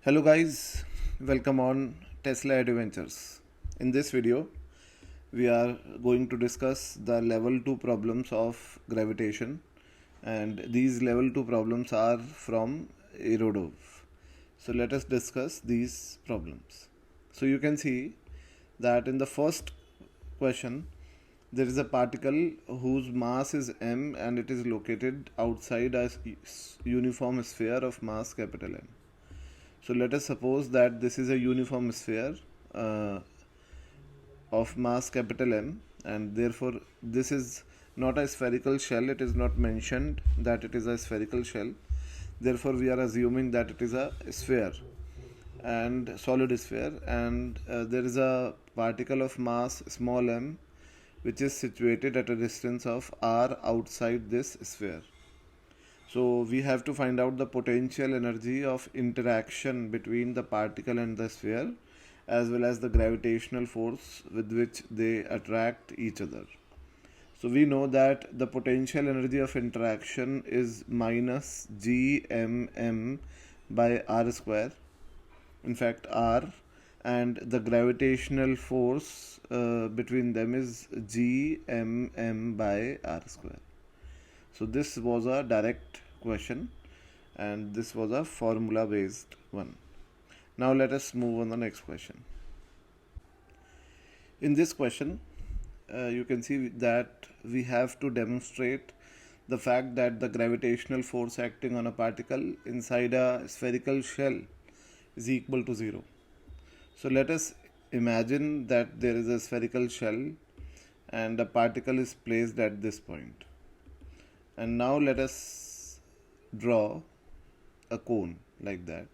Hello guys, welcome on Tesla Adventures. In this video, we are going to discuss the level 2 problems of gravitation, and these level 2 problems are from Irodov. So let us discuss these problems. So you can see that in the first question, there is a particle whose mass is m and it is located outside a uniform sphere of mass capital M. So let us suppose that this is a uniform sphere uh, of mass capital M, and therefore this is not a spherical shell. It is not mentioned that it is a spherical shell. Therefore we are assuming that it is a sphere and solid sphere, and there is a particle of mass small m which is situated at a distance of r outside this sphere. So we have to find out the potential energy of interaction between the particle and the sphere, as well as the gravitational force with which they attract each other. So we know that the potential energy of interaction is minus gmm by r square, in fact r, and the gravitational force between them is gmm by r square. So this was a direct question and this was a formula based one. Now let us move on the next question. In this question, you can see that we have to demonstrate the fact that the gravitational force acting on a particle inside a spherical shell is equal to 0. So let us imagine that there is a spherical shell and a particle is placed at this point. And now let us draw a cone like that.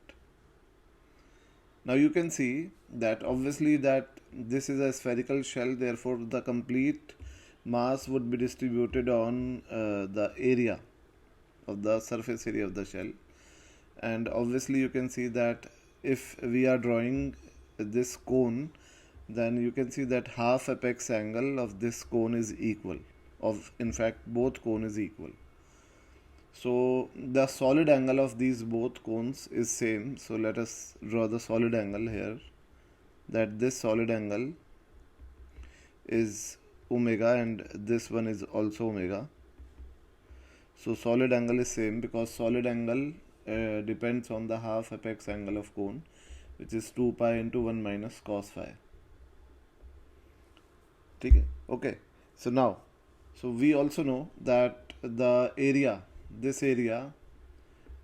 Now you can see that obviously that this is a spherical shell, therefore the complete mass would be distributed on the area of the surface area of the shell. And obviously you can see that if we are drawing this cone, then you can see that half apex angle of this cone is equal, in fact both cone is equal. So the solid angle of these both cones is same. So let us draw the solid angle here, that this solid angle is omega and this one is also omega. So solid angle is same because solid angle depends on the half apex angle of cone, which is 2 pi into 1 minus cos phi. Okay, so now, so we also know that the area, this area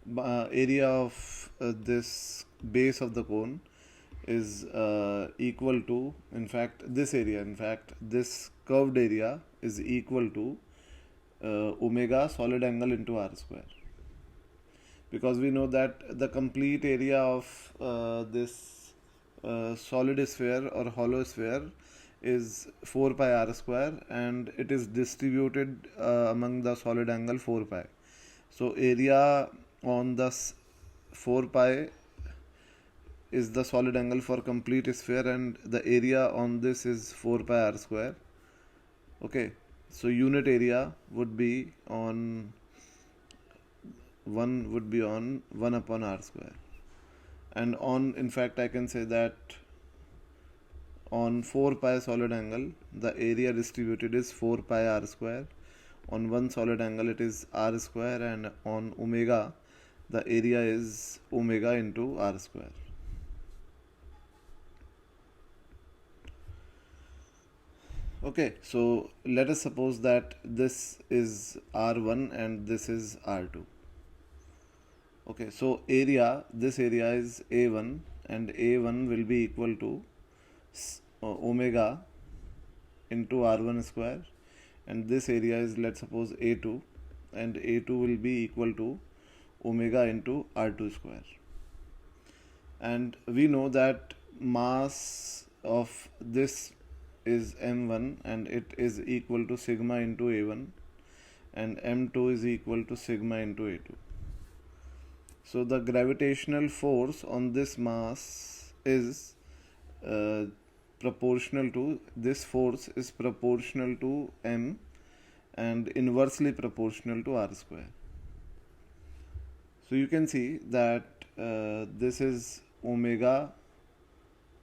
of this base of the cone is equal to, in fact this curved area is equal to omega solid angle into r square, because we know that the complete area of this solid sphere or hollow sphere is 4 pi r square, and it is distributed among the solid angle 4 pi. So area on the 4 pi is the solid angle for complete sphere, and the area on this is 4 pi r square. Okay, so unit area would be on 1 upon r square, and on, in fact I can say that on 4 pi solid angle the area distributed is 4 pi r square. On one solid angle it is r square, and on omega the area is omega into r square. Okay, so let us suppose that this is r1 and this is r2. Okay, so area, this area is a1, and a1 will be equal to omega into r1 square, and this area is, let's suppose, a2, and a2 will be equal to omega into r2 square. And we know that mass of this is m1 and it is equal to sigma into a1, and m2 is equal to sigma into a2. So the gravitational force on this mass is proportional to, this force is proportional to m and inversely proportional to r square. So you can see that this is omega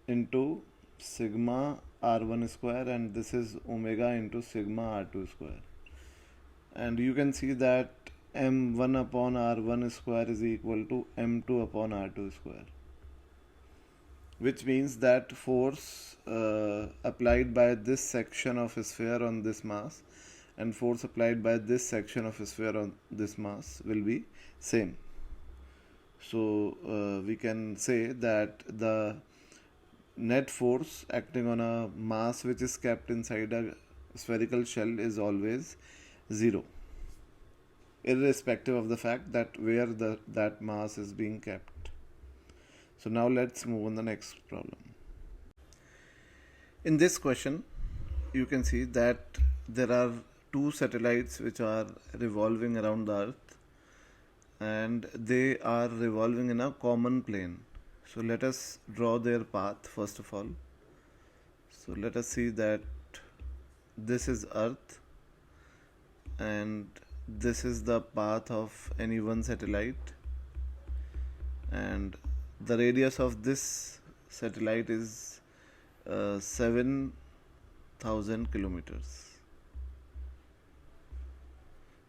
into sigma r1 square, and this is omega into sigma r2 square. And you can see that m1 upon r1 square is equal to m2 upon r2 square, which means that force applied by this section of a sphere on this mass and force applied by this section of a sphere on this mass will be same. So we can say that the net force acting on a mass which is kept inside a spherical shell is always 0, irrespective of the fact that where that mass is being kept. So now let's move on the next problem. In this question, you can see that there are two satellites which are revolving around the Earth, and they are revolving in a common plane. So let us draw their path first of all. So let us see that this is Earth and this is the path of any one satellite, and the radius of this satellite is 7,000 kilometers,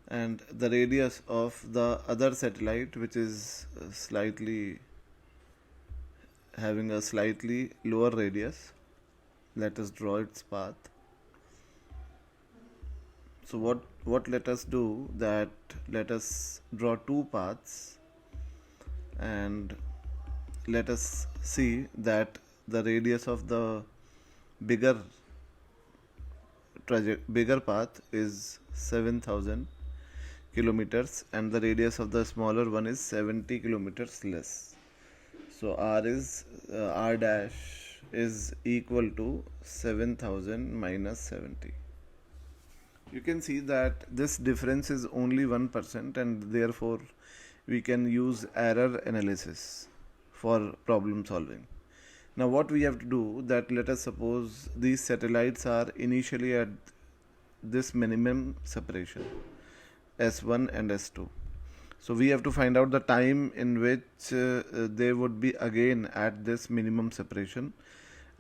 and the radius of the other satellite, which is having a slightly lower radius, let us draw its path. So what let us do, that let us draw two paths, and let us see that the radius of the bigger path is 7,000 kilometers, and the radius of the smaller one is 70 kilometers less. So r dash is equal to 7,000 minus 70. You can see that this difference is only 1%, and therefore we can use error analysis for problem solving. Now what we have to do, that let us suppose these satellites are initially at this minimum separation, S1 and S2. So we have to find out the time in which they would be again at this minimum separation,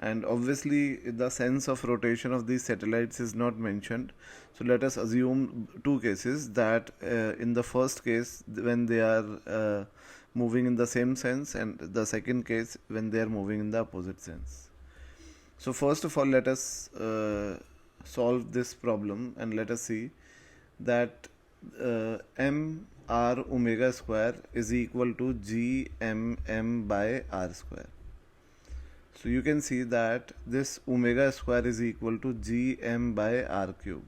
and obviously the sense of rotation of these satellites is not mentioned. So let us assume two cases, that in the first case when they are moving in the same sense, and the second case when they are moving in the opposite sense. So first of all, let us solve this problem, and let us see that m r omega square is equal to g m by r square. So you can see that this omega square is equal to g m by r cube.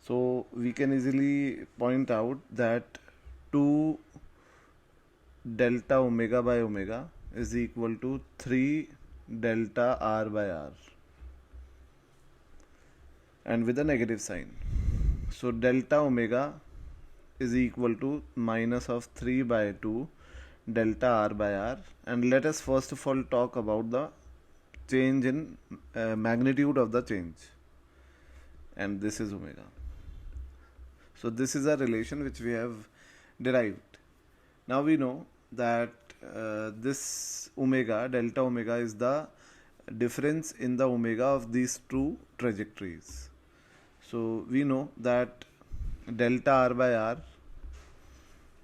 So we can easily point out that 2 delta omega by omega is equal to 3 delta r by r, and with a negative sign. So delta omega is equal to minus of 3 by 2 delta r by r, and let us first of all talk about the change in magnitude of the change, and this is omega. So this is a relation which we have derived. Now we know that this omega, delta omega, is the difference in the omega of these two trajectories. So we know that delta r by r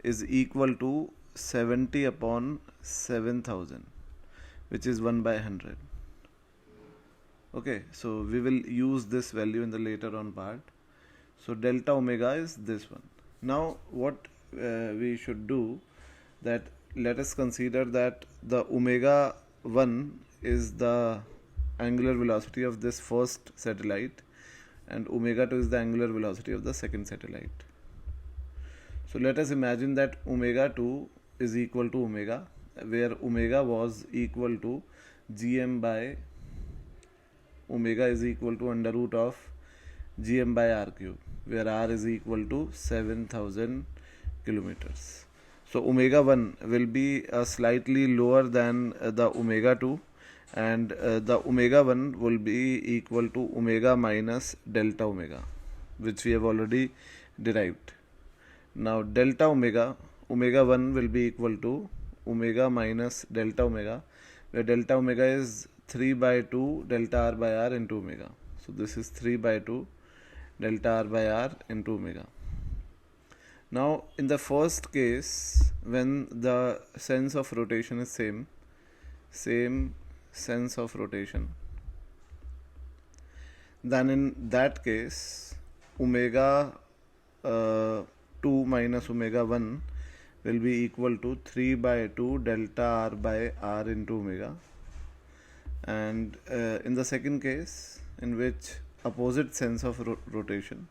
is equal to 70 upon 7,000, which is 1 by 100. Okay, so we will use this value in the later on part. So delta omega is this one. Now what we should do, that let us consider that the omega 1 is the angular velocity of this first satellite, and omega 2 is the angular velocity of the second satellite. So let us imagine that omega 2 is equal to omega, where omega was equal to gm by omega is equal to under root of gm by r cube, where r is equal to 7,000 kilometers. So omega 1 will be slightly lower than the omega 2, and the omega 1 will be equal to omega minus delta omega, which we have already derived. Now delta omega 1 will be equal to omega minus delta omega, where delta omega is 3 by 2 delta r by r into omega. So this is 3 by 2 delta r by r into omega. Now in the first case, when the sense of rotation is same sense of rotation, then in that case omega 2 minus omega 1 will be equal to 3 by 2 delta r by r into omega. And in the second case, in which opposite sense of rotation,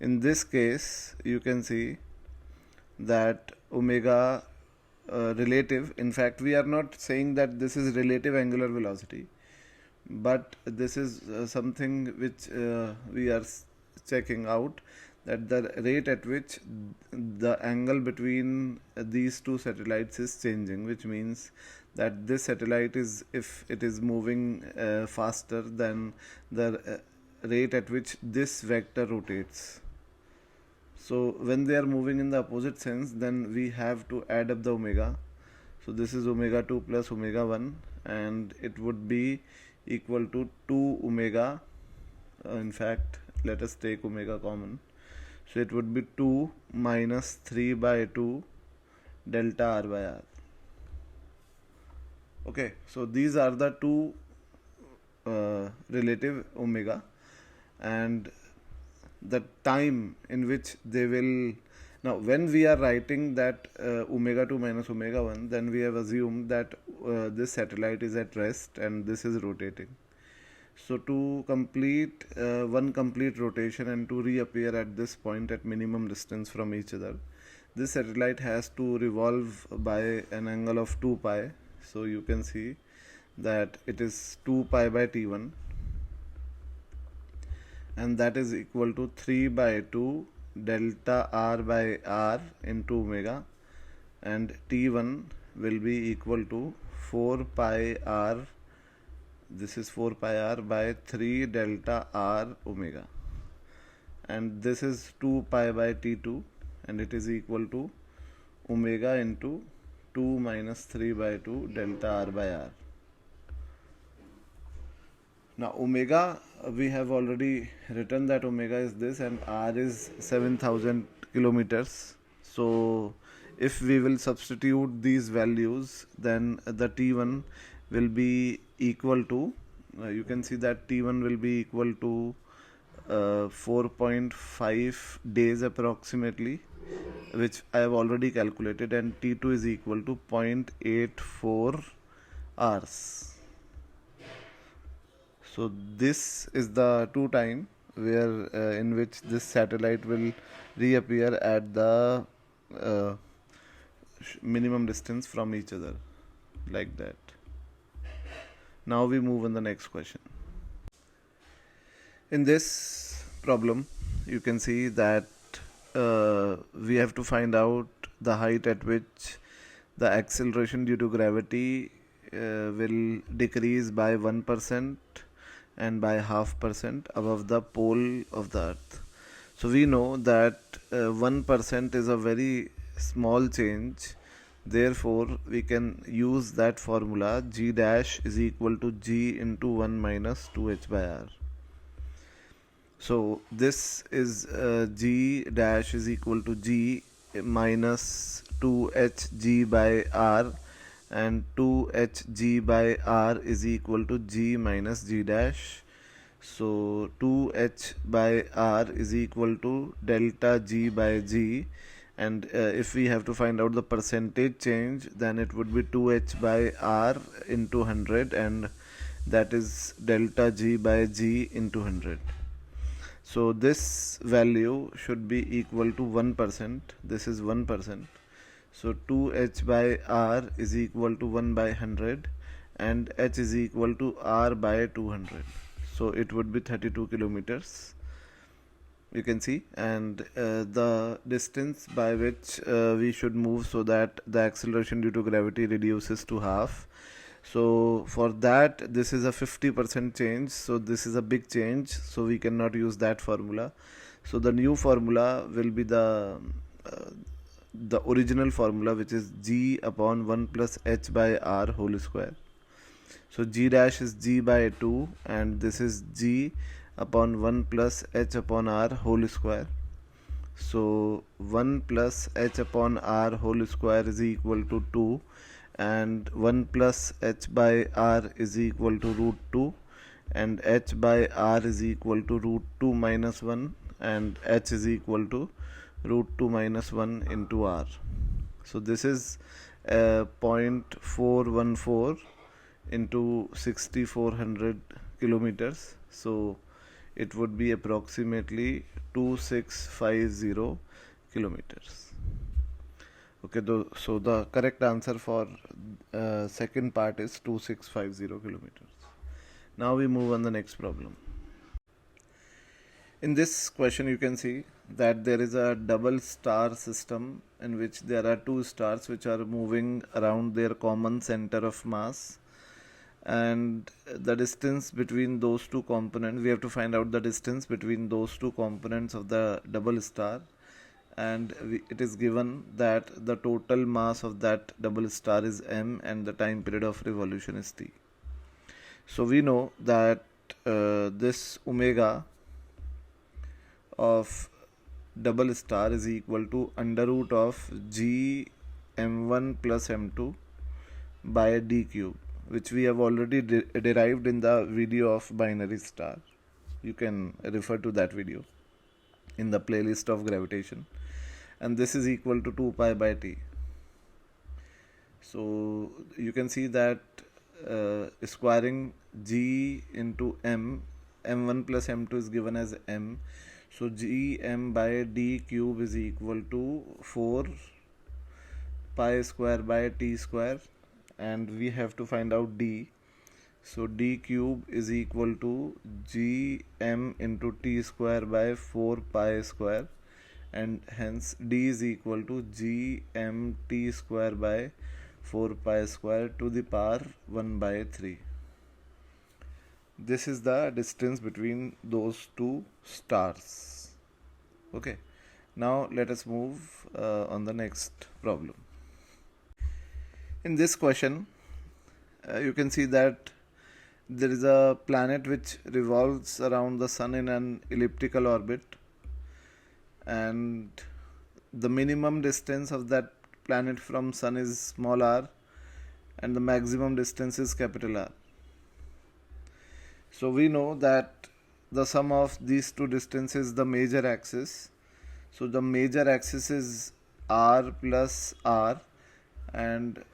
in this case you can see that omega relative, in fact we are not saying that this is relative angular velocity, but this is something which we are checking out, that the rate at which the angle between these two satellites is changing, which means that this satellite is, if it is moving faster than the rate at which this vector rotates. So when they are moving in the opposite sense, then we have to add up the omega. So this is omega 2 plus omega 1, and it would be equal to 2 omega. In fact, let us take omega common. So it would be 2 minus 3 by 2 delta r by r. Okay, so these are the two relative omega, and the time in which they will. Now when we are writing that omega 2 minus omega 1, then we have assumed that this satellite is at rest and this is rotating. So to complete one complete rotation and to reappear at this point at minimum distance from each other, this satellite has to revolve by an angle of 2 pi. So you can see that it is 2 pi by t1, and that is equal to 3 by 2 delta r by r into omega, and t1 will be equal to 4 pi r, this is 4 pi r by 3 delta r omega, and this is 2 pi by t2, and it is equal to omega into 2 minus 3 by 2 delta r by r. Now omega, we have already written that omega is this and r is 7000 kilometers. So if we will substitute these values, then the t1 will be equal to, you can see that t1 will be equal to 4.5 days approximately, which I have already calculated, and t2 is equal to 0.84 hours. So this is the two time where in which this satellite will reappear at the minimum distance from each other, like that. Now we move on the next question. In this problem, you can see that we have to find out the height at which the acceleration due to gravity will decrease by 1% and by 0.5% above the pole of the earth. So we know that 1% is a very small change. Therefore we can use that formula, g dash is equal to g into 1 minus 2h by r. So this is g dash is equal to g minus 2hg by r, and 2hg by r is equal to g minus g dash. So 2h by r is equal to delta g by g, and if we have to find out the percentage change, then it would be 2h by r into 100, and that is delta g by g into 100. So this value should be equal to 1%. This is 1%. So 2h by r is equal to 1 by 100, and h is equal to r by 200. So it would be 32 kilometers, you can see, and the distance by which we should move so that the acceleration due to gravity reduces to half. So for that, this is a 50% change, so this is a big change, so we cannot use that formula. So the new formula will be the original formula, which is g upon 1 plus h by r whole square. So g dash is g by 2 and this is g upon 1 plus h upon r whole square. So 1 plus h upon r whole square is equal to 2, and 1 plus h by r is equal to root 2, and h by r is equal to root 2 minus 1, and h is equal to root 2 minus 1 into r. So this is 0.414 into 6400 kilometers. So it would be approximately 2650 kilometers. Okay, so the correct answer for second part is 2650 kilometers. Now we move on the next problem. In this question you can see that there is a double star system in which there are two stars which are moving around their common center of mass, and the distance between those two components, we have to find out the distance between those two components of the double star, and it is given that the total mass of that double star is m and the time period of revolution is t. So we know that this omega of double star is equal to under root of g m1 plus m2 by d cube, which we have already derived in the video of binary star. You can refer to that video in the playlist of gravitation, and this is equal to 2 pi by t. So you can see that squaring g into m1 plus m2 is given as m. So gm by d cube is equal to 4 pi square by t square, and we have to find out d. So d cube is equal to gm into t square by 4 pi square, and hence d is equal to gmt square by 4 pi square to the power 1 by 3. This is the distance between those two stars. Okay, now let us move on the next problem. In this question, you can see that there is a planet which revolves around the sun in an elliptical orbit, and the minimum distance of that planet from sun is small r, and the maximum distance is capital R. So we know that the sum of these two distances is the major axis. So the major axis is r plus r, and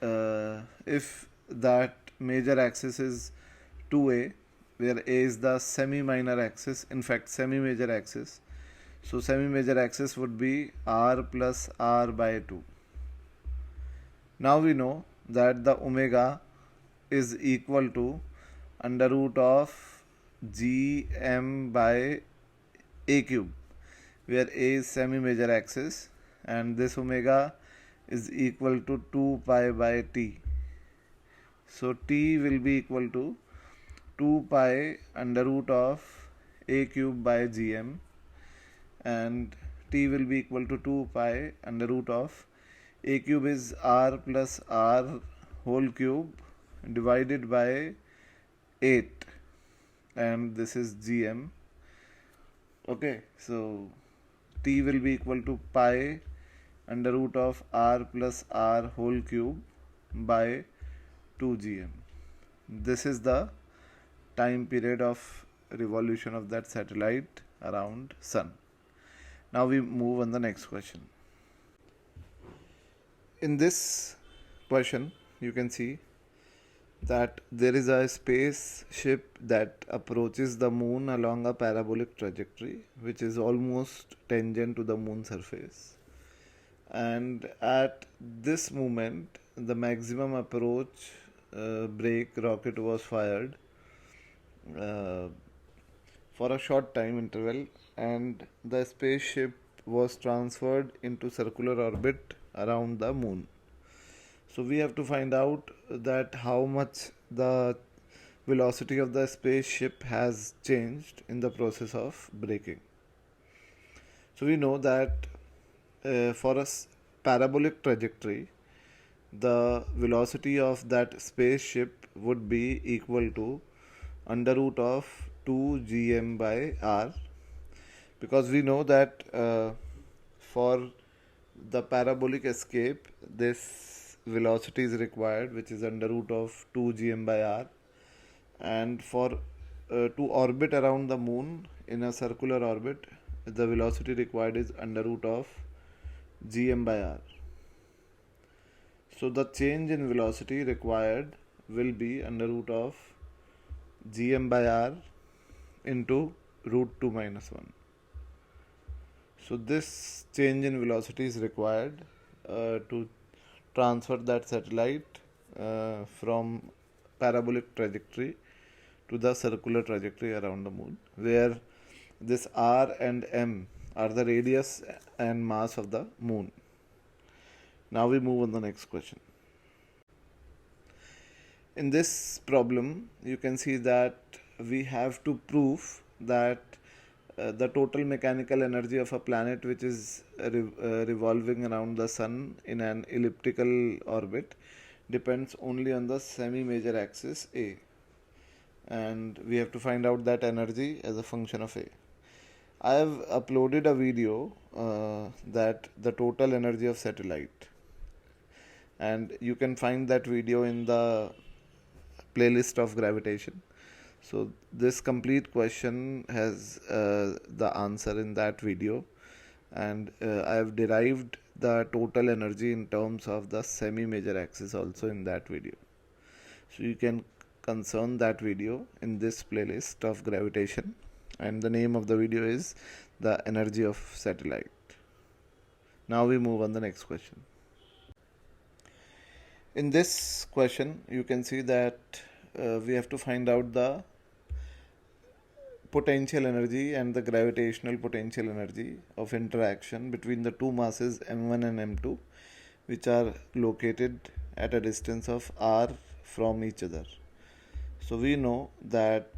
if that major axis is 2a, where a is the semi-minor axis, in fact semi-major axis, so semi-major axis would be r plus r by 2. Now we know that the omega is equal to under root of gm by a cube, where a is semi-major axis, and this omega is equal to 2 pi by t. So t will be equal to 2 pi under root of a cube by gm, and t will be equal to 2 pi under root of a cube is r plus r whole cube divided by 8, and this is gm. Okay, so t will be equal to pi under root of r plus r whole cube by 2 gm. This is the time period of revolution of that satellite around sun. Now we move on the next question. In this question you can see that there is a spaceship that approaches the moon along a parabolic trajectory which is almost tangent to the moon surface, and at this moment the maximum approach brake rocket was fired for a short time interval, and the spaceship was transferred into circular orbit around the moon. So we have to find out that how much the velocity of the spaceship has changed in the process of braking. So we know that for a parabolic trajectory, the velocity of that spaceship would be equal to under root of 2 gm by r, because we know that for the parabolic escape this velocity is required, which is under root of 2 gm by r, and for to orbit around the moon in a circular orbit, the velocity required is under root of gm by r. So the change in velocity required will be under root of gm by r into root 2 minus 1. So this change in velocity is required to transfer that satellite from parabolic trajectory to the circular trajectory around the moon, where this r and m are the radius and mass of the moon. Now we move on the next question. In this problem, you can see that we have to prove that the total mechanical energy of a planet which is revolving around the sun in an elliptical orbit depends only on the semi-major axis A, and we have to find out that energy as a function of A. I have uploaded a video that the total energy of satellite, and you can find that video in the playlist of gravitation. So this complete question has the answer in that video, and I have derived the total energy in terms of the semi-major axis also in that video. So you can concern that video in this playlist of gravitation, and the name of the video is the energy of satellite. Now we move on the next question. In this question, you can see that we have to find out the potential energy and the gravitational potential energy of interaction between the two masses m1 and m2, which are located at a distance of r from each other. So we know that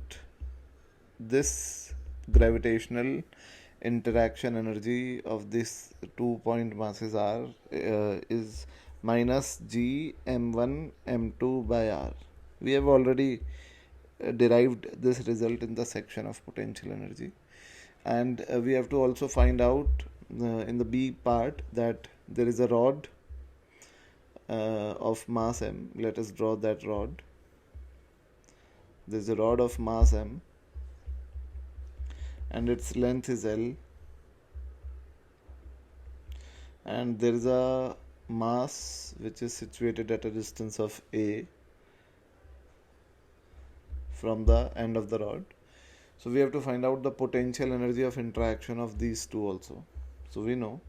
this gravitational interaction energy of these 2 point masses r is minus g m1 m2 by r. We have already derived this result in the section of potential energy, and we have to also find out in the B part that there is a rod of mass m. Let us draw that rod. There is a rod of mass m and its length is L, and there is a mass which is situated at a distance of A from the end of the rod. So we have to find out the potential energy of interaction of these two also. So we know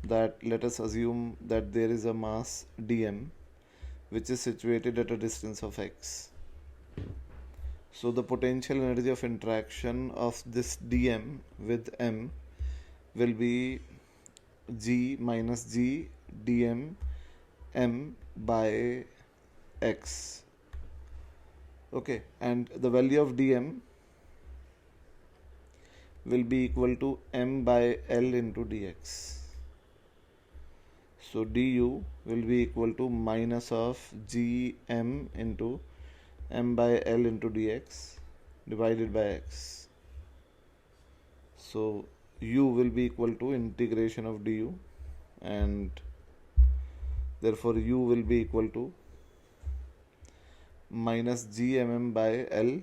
that, let us assume that there is a mass dm which is situated at a distance of x. So the potential energy of interaction of this dm with m will be g minus g dm m by x. Okay, and the value of dm will be equal to m by l into dx. So du will be equal to minus of gm into m by l into dx divided by x. So u will be equal to integration of du, and therefore u will be equal to minus gmm by l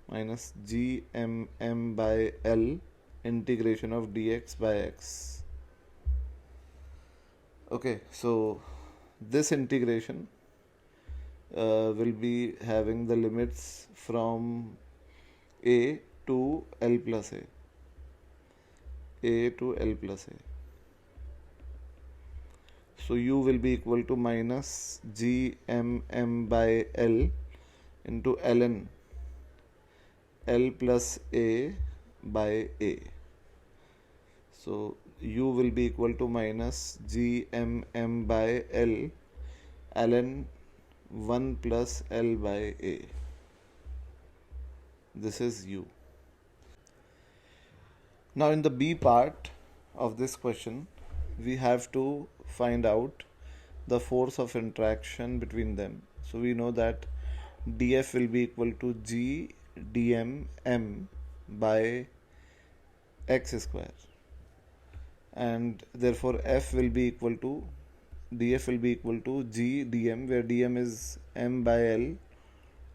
minus gmm by l integration of dx by x. Okay, so this integration will be having the limits from a to l plus a to l plus a. So u will be equal to minus gmm by l into ln l plus a by a. So u will be equal to minus gmm by l ln 1 plus L by A. This is U. Now in the B part of this question, we have to find out the force of interaction between them. So we know that dF will be equal to G dm m by x square, and therefore F will be equal to dF will be equal to G dm, where dm is m by L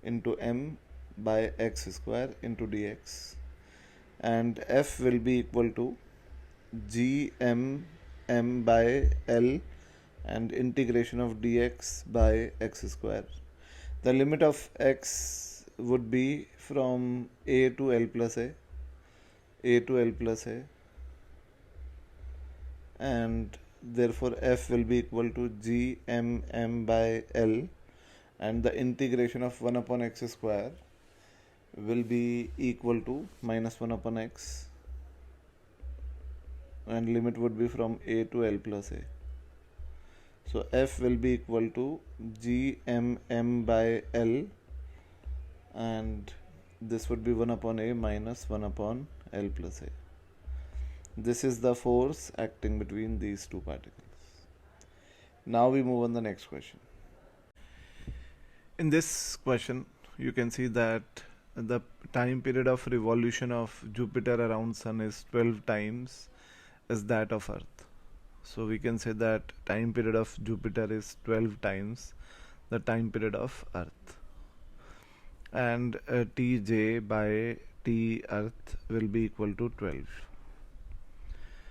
into m by x square into dx, and F will be equal to G m by L and integration of dx by x square. The limit of x would be from a to L plus a to L plus a, and therefore F will be equal to G m by L, and the integration of 1 upon x square will be equal to minus 1 upon x, and limit would be from a to L plus a. So F will be equal to G m by L, and this would be 1 upon a minus 1 upon L plus a. This is the force acting between these two particles. Now we move on the next question. In this question, you can see that the time period of revolution of Jupiter around Sun is 12 times as that of Earth. So we can say that time period of Jupiter is 12 times the time period of Earth, and Tj by T Earth will be equal to 12.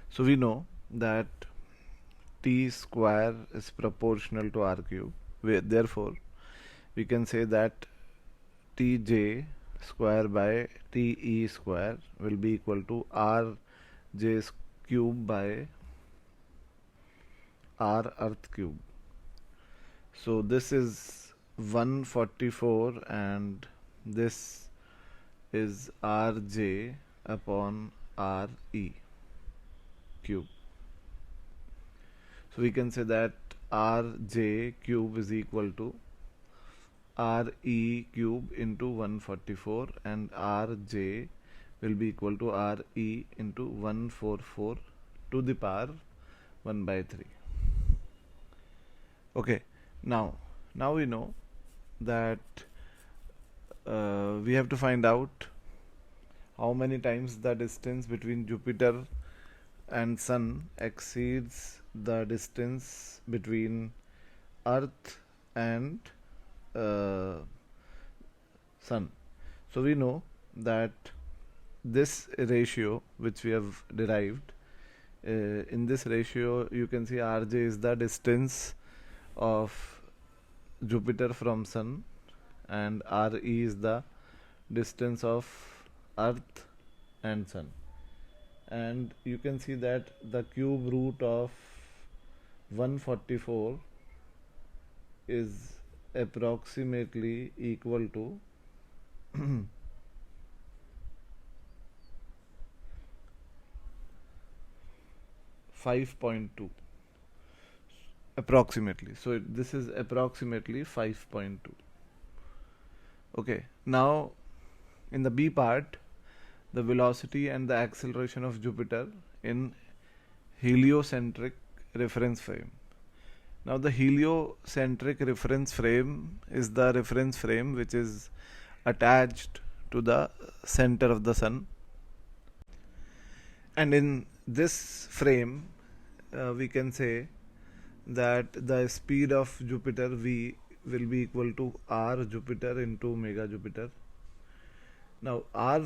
So we know that T square is proportional to R cube. Therefore, we can say that Tj square by Te square will be equal to Rj cube by R Earth cube. So this is 144, and this is Rj upon Re cube. So we can say that Rj cube is equal to Re cube into 144, and Rj will be equal to Re into 144 to the power 1 by 3. Okay, now we know that we have to find out how many times the distance between Jupiter and Sun exceeds the distance between Earth and Sun. So we know that this ratio which we have derived, in this ratio you can see Rj is the distance of Jupiter from Sun, and Re is the distance of Earth and Sun, and you can see that the cube root of 144 is approximately equal to 5.2 approximately. So this is approximately 5.2. Okay, now in the B part, the velocity and the acceleration of Jupiter in heliocentric reference frame. Now the heliocentric reference frame is the reference frame which is attached to the center of the Sun, and in this frame we can say that the speed of Jupiter V will be equal to R Jupiter into omega Jupiter. Now R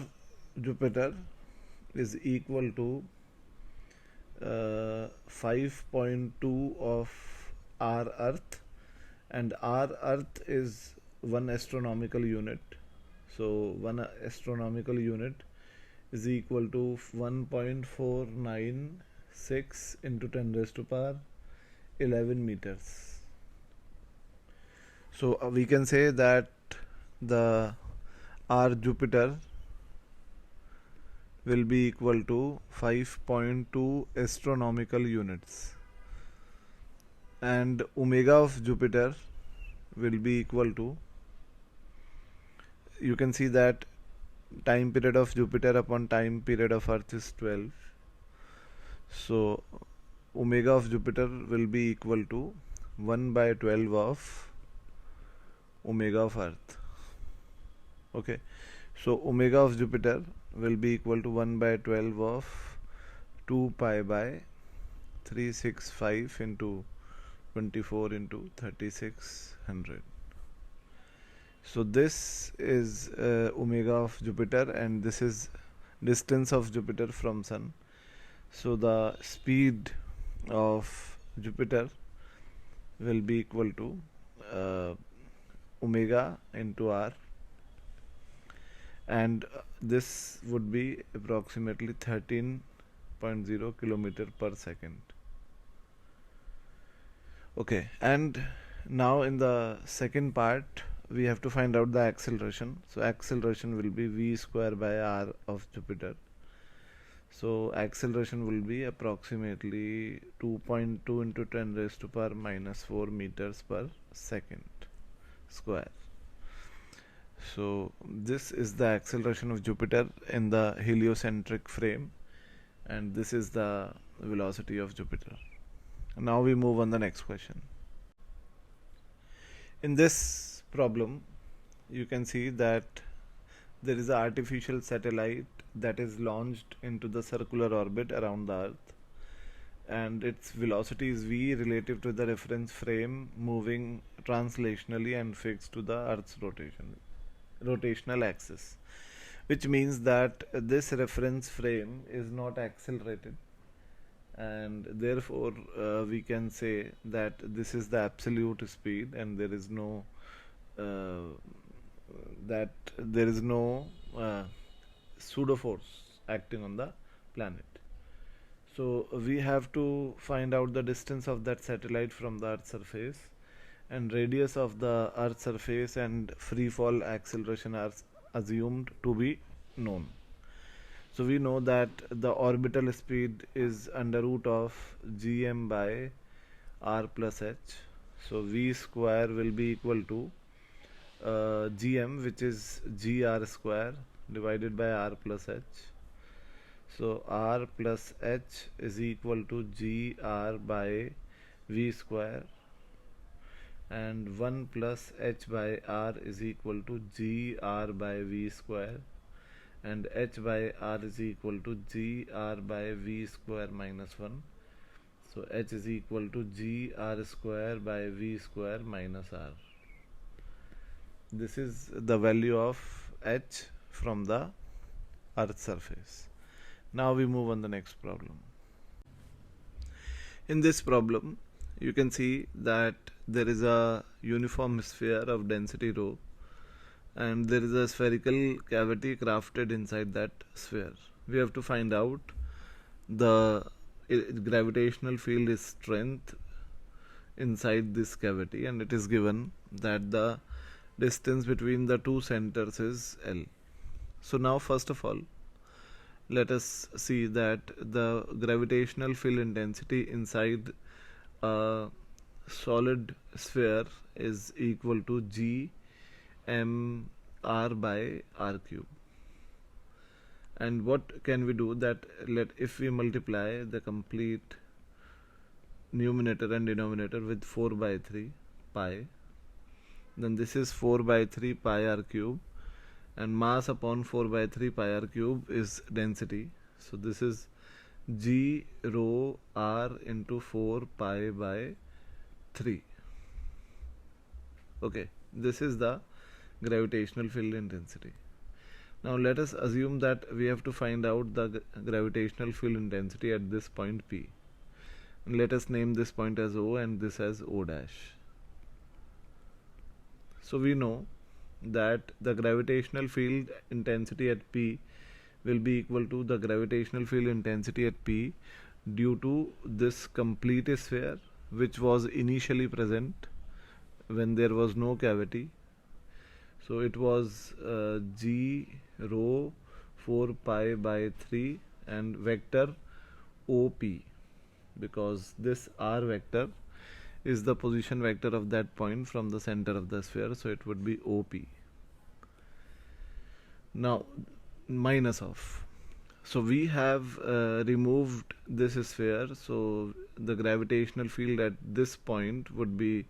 Jupiter is equal to 5.2 of R Earth, and R Earth is 1 astronomical unit. So 1 astronomical unit is equal to 1.496 into 10 raised to power 11 meters. So we can say that the R Jupiter will be equal to 5.2 astronomical units, and omega of Jupiter will be equal to, you can see that time period of Jupiter upon time period of Earth is 12. So omega of Jupiter will be equal to 1 by 12 of omega of Earth. Okay, so omega of Jupiter will be equal to 1 by 12 of 2 pi by 365 into 24 into 3600. So this is omega of Jupiter, and this is distance of Jupiter from Sun. So the speed of Jupiter will be equal to omega into r, and this would be approximately 13.0 kilometer per second. Okay, and now in the second part we have to find out the acceleration. So acceleration will be v square by r of Jupiter. So acceleration will be approximately 2.2 into 10 raised to power minus 4 meters per second square. So this is the acceleration of Jupiter in the heliocentric frame, and this is the velocity of Jupiter. Now we move on the next question. In this problem, you can see that there is an artificial satellite that is launched into the circular orbit around the Earth, and its velocity is v relative to the reference frame moving translationally and fixed to the Earth's rotational axis, which means that this reference frame is not accelerated, and therefore we can say that this is the absolute speed, and there is no pseudo force acting on the planet. So we have to find out the distance of that satellite from the Earth's surface, and radius of the Earth's surface and free fall acceleration are assumed to be known. So we know that the orbital speed is under root of gm by r plus h. So v square will be equal to gm, which is gr square divided by r plus h. So r plus h is equal to gr by v square, and 1 plus h by r is equal to gr by v square, and h by r is equal to gr by v square minus 1. So h is equal to gr square by v square minus r. This is the value of h from the Earth's surface. Now we move on the next problem. In this problem, you can see that there is a uniform sphere of density rho, and there is a spherical cavity crafted inside that sphere. We have to find out the gravitational field strength inside this cavity, and it is given that the distance between the two centers is L. So now first of all, let us see that the gravitational field intensity inside a solid sphere is equal to g m r by r cube. And what can we do? That if we multiply the complete numerator and denominator with 4 by 3 pi, then this is 4 by 3 pi r cube, and mass upon 4 by 3 pi r cube is density. So this is g rho r into 4 pi by 3. Okay, this is the gravitational field intensity. Now let us assume that we have to find out the gravitational field intensity at this point P. And let us name this point as O and this as O dash. So we know that the gravitational field intensity at P will be equal to the gravitational field intensity at P due to this complete sphere, which was initially present when there was no cavity. So it was g rho 4 pi by 3 and vector OP, because this r vector is the position vector of that point from the center of the sphere, so it would be OP. Now minus of, so we have removed this sphere, so the gravitational field at this point would be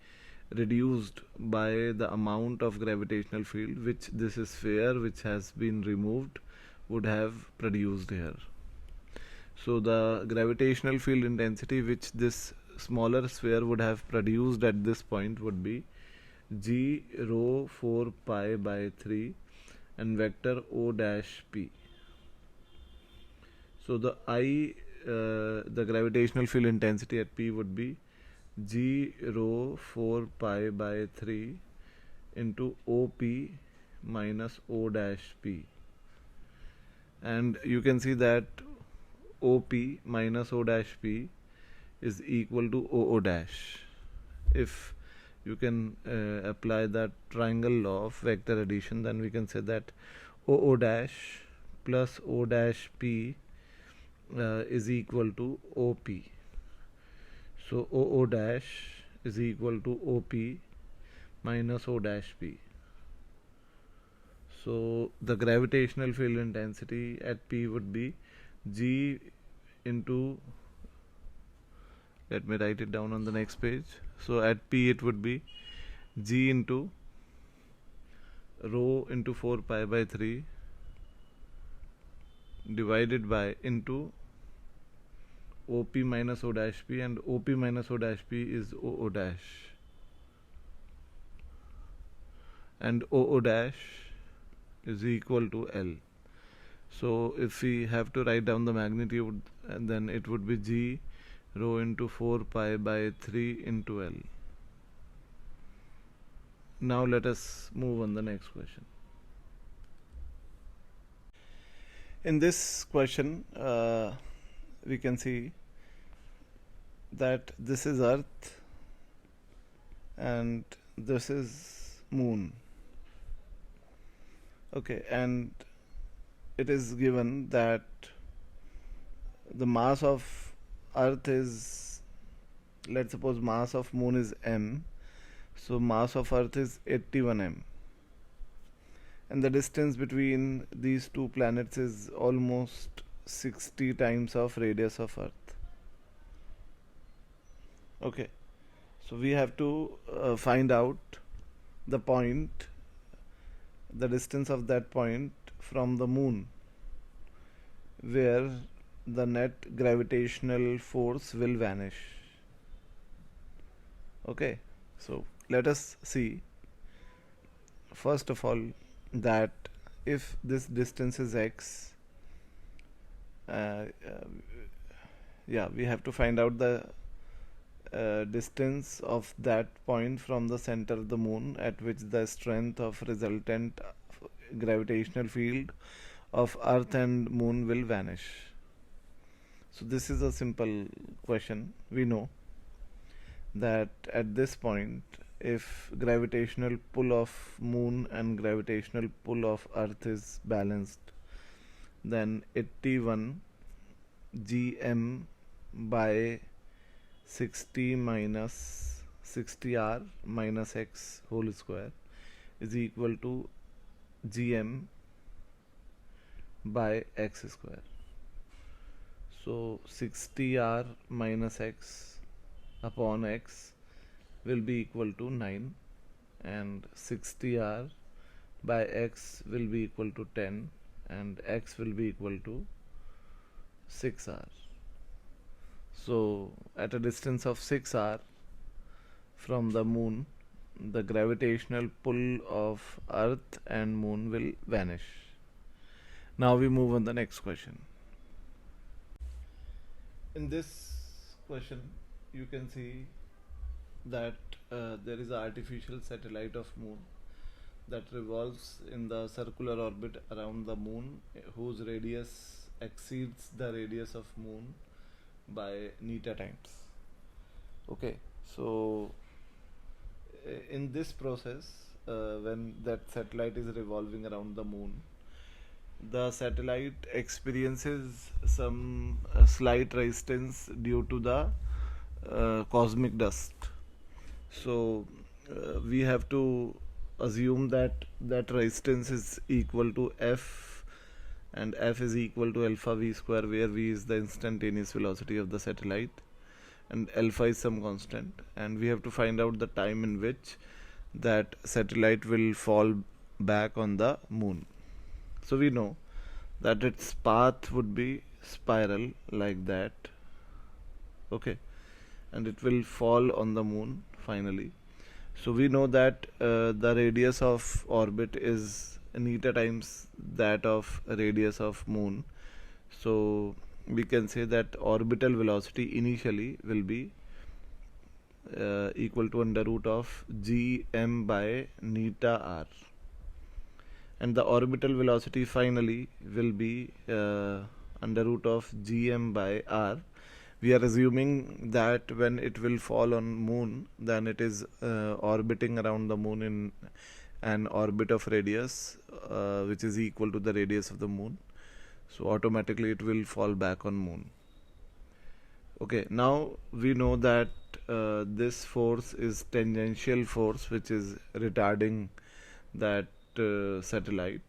reduced by the amount of gravitational field which this sphere which has been removed would have produced here. So the gravitational field intensity which this smaller sphere would have produced at this point would be G rho 4 pi by 3 and vector O dash P. So the the gravitational field intensity at P would be G rho 4 pi by 3 into OP minus O dash P. And you can see that OP minus O dash P is equal to OO dash. If you can apply that triangle law of vector addition, then we can say that OO dash plus O dash P is equal to OP. So OO dash is equal to OP minus O dash P. So the gravitational field intensity at P would be G into, let me write it down on the next page. So at P it would be G into rho into 4 pi by 3 divided by into OP minus O dash P, and OP minus O dash P is OO dash, and OO dash is equal to L. So if we have to write down the magnitude, then it would be G rho into 4 pi by 3 into L. Now let us move on the next question. In this question we can see that this is Earth and this is Moon. Okay, and it is given that the mass of Earth is, let's suppose mass of Moon is m, so mass of Earth is 81 m, and the distance between these two planets is almost 60 times of radius of Earth. Okay, so we have to find out the point, the distance of that point from the Moon, where the net gravitational force will vanish. Okay, so let us see first of all that if this distance is x, we have to find out the distance of that point from the center of the Moon at which the strength of resultant gravitational field of Earth and Moon will vanish. So this is a simple question. We know that at this point, if gravitational pull of Moon and gravitational pull of Earth is balanced, then 81 gm by 60 minus 60r minus x whole square is equal to gm by x square. So 60r minus x upon x will be equal to 9, and 60r by x will be equal to 10, and x will be equal to 6r. So at a distance of 6r from the Moon, the gravitational pull of Earth and Moon will vanish. Now we move on the next question. In this question you can see that there is an artificial satellite of Moon that revolves in the circular orbit around the Moon, whose radius exceeds the radius of Moon by neta times. Okay, so in this process, when that satellite is revolving around the Moon, the satellite experiences some slight resistance due to the cosmic dust. So we have to assume that resistance is equal to F, and F is equal to alpha v square, where v is the instantaneous velocity of the satellite and alpha is some constant, and we have to find out the time in which that satellite will fall back on the moon. So we know that its path would be spiral like that, okay, and it will fall on the moon finally. So we know that the radius of orbit is eta times that of radius of moon. So we can say that orbital velocity initially will be equal to under root of gm by neta r, and the orbital velocity finally will be under root of gm by r. We are assuming that when it will fall on moon, then it is orbiting around the moon in an orbit of radius which is equal to the radius of the moon. So automatically it will fall back on moon. Okay, now we know that this force is tangential force, which is retarding that satellite.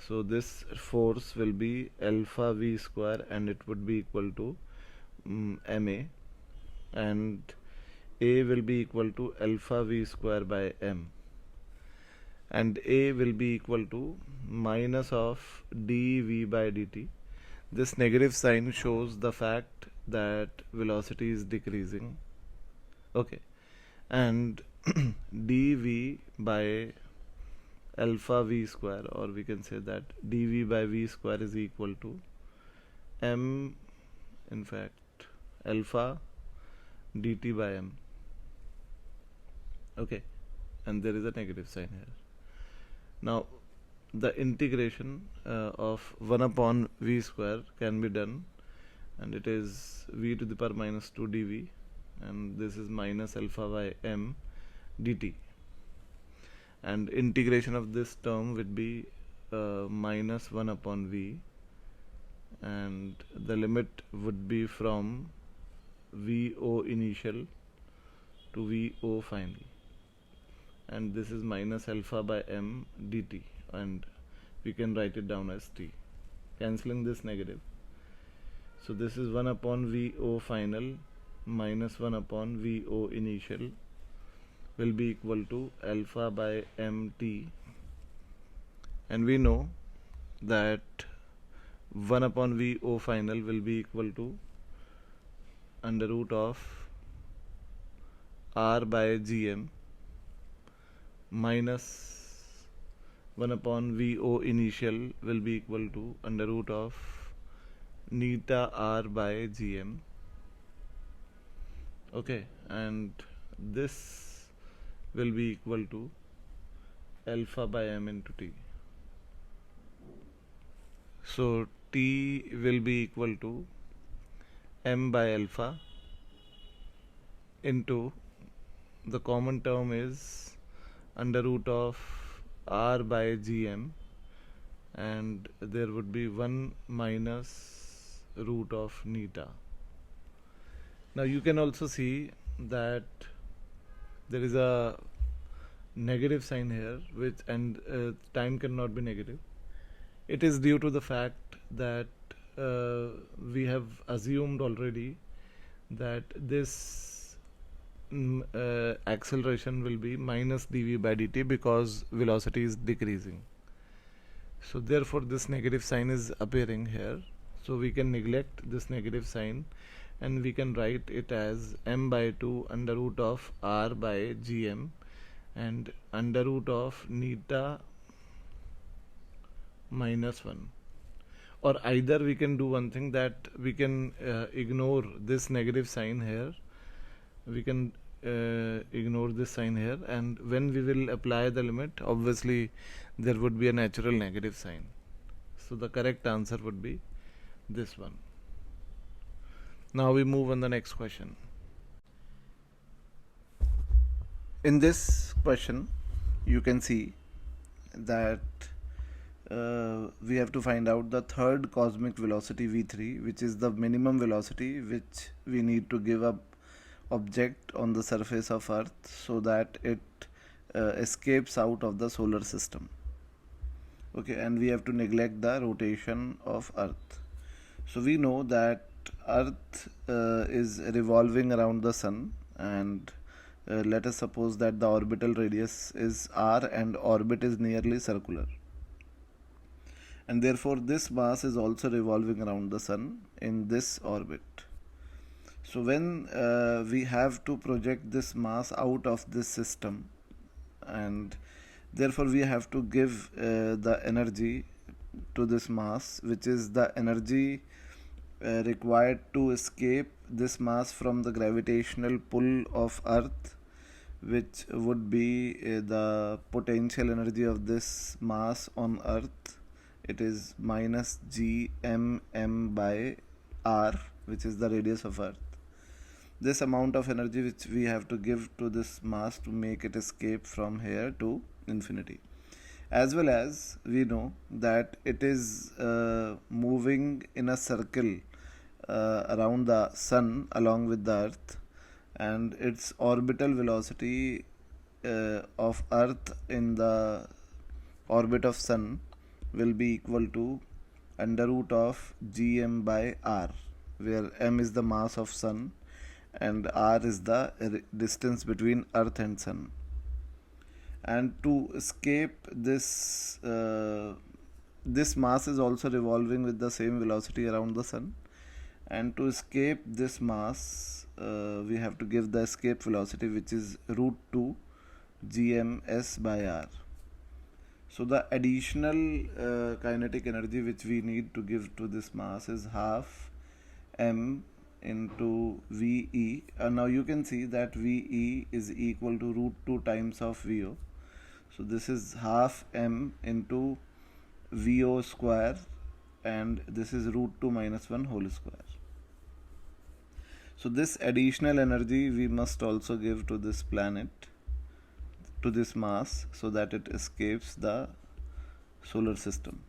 So this force will be alpha v square, and it would be equal to ma, and a will be equal to alpha v square by m, and a will be equal to minus of dv by dt. This negative sign shows the fact that velocity is decreasing, okay, and dv by alpha v square, or we can say that dv by v square is equal to m, in fact alpha dt by m, okay, and there is a negative sign here. Now the integration of 1 upon v square can be done, and it is v to the power minus 2 dv, and this is minus alpha by m dt, and integration of this term would be minus 1 upon v, and the limit would be from vo initial to vo final, and this is minus alpha by m dt, and we can write it down as t, cancelling this negative. So this is 1 upon vo final minus 1 upon vo initial will be equal to alpha by mt, and we know that 1 upon vo final will be equal to under root of r by gm minus 1 upon vo initial will be equal to under root of neta r by gm, okay, and this will be equal to alpha by m into t. So t will be equal to m by alpha into, the common term is under root of r by gm, and there would be 1 minus root of neta. Now you can also see that there is a negative sign here, which, and time cannot be negative. It is due to the fact that we have assumed already that this acceleration will be minus dv by dt because velocity is decreasing. So therefore this negative sign is appearing here, so we can neglect this negative sign, and we can write it as m by 2 under root of r by gm and under root of neta minus 1. Or either we can do one thing, that we can ignore this negative sign here, we can ignore this sign here, and when we will apply the limit, obviously there would be a natural negative sign. So the correct answer would be this one. Now we move on the next question. In this question you can see that we have to find out the third cosmic velocity v3, which is the minimum velocity which we need to give up object on the surface of Earth so that it escapes out of the solar system. Okay, and we have to neglect the rotation of Earth. So we know that Earth is revolving around the Sun, and let us suppose that the orbital radius is r and orbit is nearly circular, and therefore this mass is also revolving around the Sun in this orbit. So when we have to project this mass out of this system, and therefore we have to give the energy to this mass, which is the energy required to escape this mass from the gravitational pull of Earth, which would be the potential energy of this mass on Earth. It is minus gmm by r, which is the radius of Earth. This amount of energy which we have to give to this mass to make it escape from here to infinity. As well as we know that it is moving in a circle around the Sun along with the Earth, and its orbital velocity of Earth in the orbit of Sun will be equal to under root of gm by r, where m is the mass of Sun and r is the distance between Earth and Sun. And to escape this this mass is also revolving with the same velocity around the Sun, and to escape this mass we have to give the escape velocity, which is root 2 gms by r. So the additional kinetic energy which we need to give to this mass is half m into VE. Now you can see that VE is equal to root 2 times of VO. So this is half m into VO square, and this is root 2 minus 1 whole square. So this additional energy we must also give to this planet, to this mass, so that it escapes the solar system.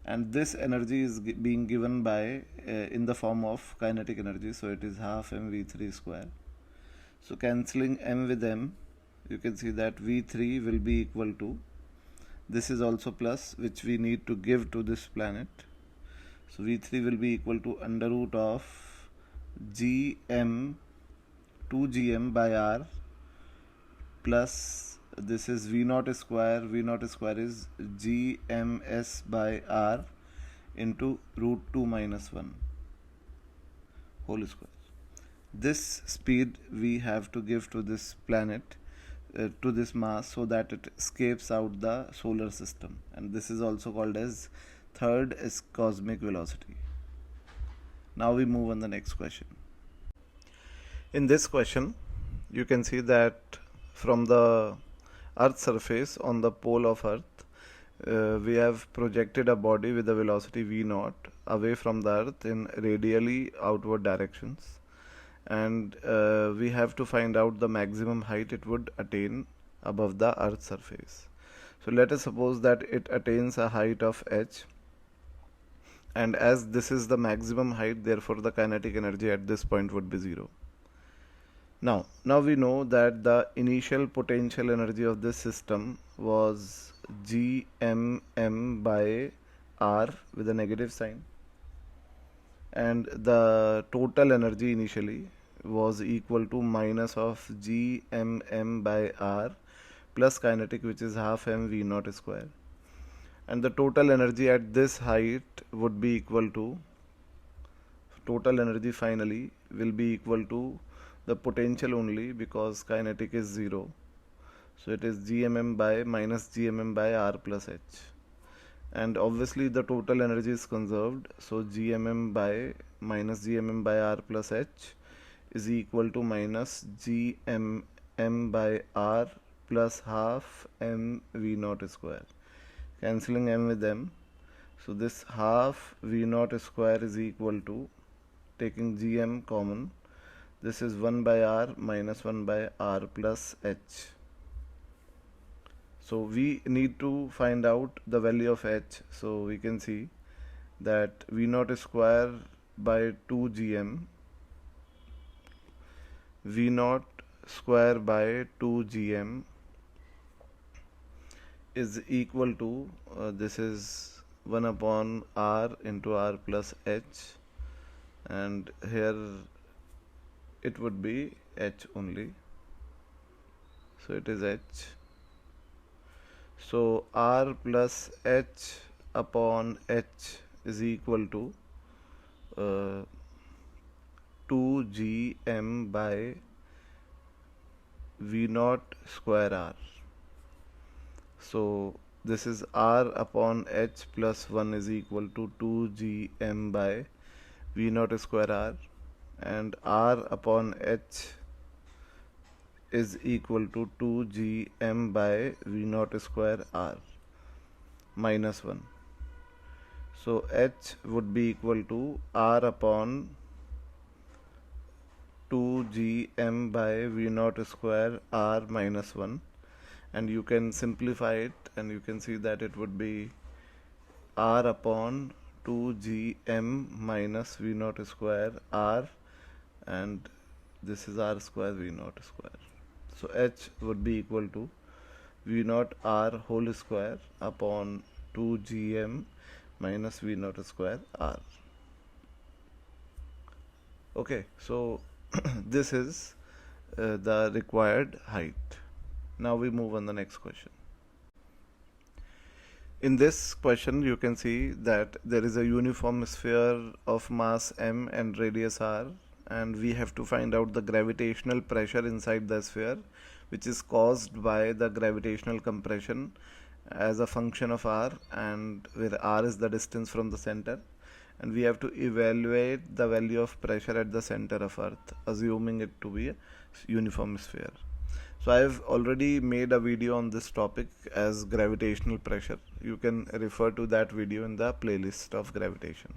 And this energy is being given by in the form of kinetic energy, so it is half mv3 square. So cancelling m with m, you can see that v3 will be equal to, this is also plus, which we need to give to this planet. So v3 will be equal to under root of gm 2gm by r plus, this is v0 square, v0 square is gms by r into root 2 minus 1 whole square. This speed we have to give to this planet, to this mass, so that it escapes out the solar system, and this is also called as third cosmic velocity. Now we move on the next question. In this question you can see that from the Earth's surface on the pole of Earth, we have projected a body with a velocity v0 away from the Earth in radially outward directions, and we have to find out the maximum height it would attain above the Earth's surface. So let us suppose that it attains a height of h, and as this is the maximum height, therefore the kinetic energy at this point would be 0. Now we know that the initial potential energy of this system was gmm by r with a negative sign, and the total energy initially was equal to minus of gmm by r plus kinetic, which is half m v0 square, and the total energy at this height would be equal to, total energy finally will be equal to the potential only, because kinetic is 0. So it is gmm by minus gmm by r plus h, and obviously the total energy is conserved, so gmm by minus gmm by r plus h is equal to minus gmm by r plus half m v0 square. Cancelling m with m, so this half v0 square is equal to, taking gm common, this is 1 by r minus 1 by r plus h. So we need to find out the value of h. So we can see that v0 square by 2 gm V naught square by 2 gm is equal to this is 1 upon r into r plus h, and here it would be h only, so it is h. So r plus h upon h is equal to 2 gm by v naught square r. So this is r upon h plus 1 is equal to 2 gm by v naught square r, and r upon h is equal to 2 gm by v naught square r minus 1. So h would be equal to r upon 2 gm by v naught square r minus 1, and you can simplify it and you can see that it would be r upon 2 gm minus v naught square r, and this is r square v naught square. So h would be equal to v naught r whole square upon 2 gm minus v naught square r. Okay, so this is the required height. Now we move on the next question. In this question you can see that there is a uniform sphere of mass m and radius r, and we have to find out the gravitational pressure inside the sphere, which is caused by the gravitational compression as a function of r, and where r is the distance from the center, and we have to evaluate the value of pressure at the center of earth, assuming it to be a uniform sphere. So I have already made a video on this topic as gravitational pressure. You can refer to that video in the playlist of gravitation.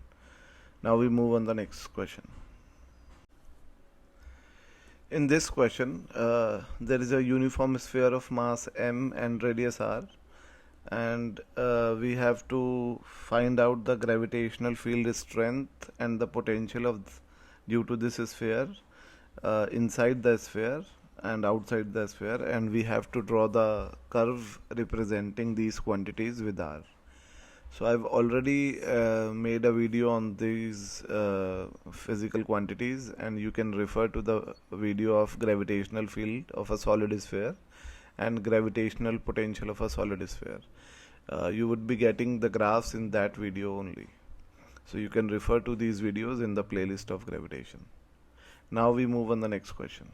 Now we move on the next question. In this question, there is a uniform sphere of mass m and radius r, and we have to find out the gravitational field strength and the potential of due to this sphere inside the sphere and outside the sphere, and we have to draw the curve representing these quantities with r. So I've already made a video on these physical quantities, and you can refer to the video of gravitational field of a solid sphere and gravitational potential of a solid sphere. You would be getting the graphs in that video only. So you can refer to these videos in the playlist of gravitation. Now we move on the next question.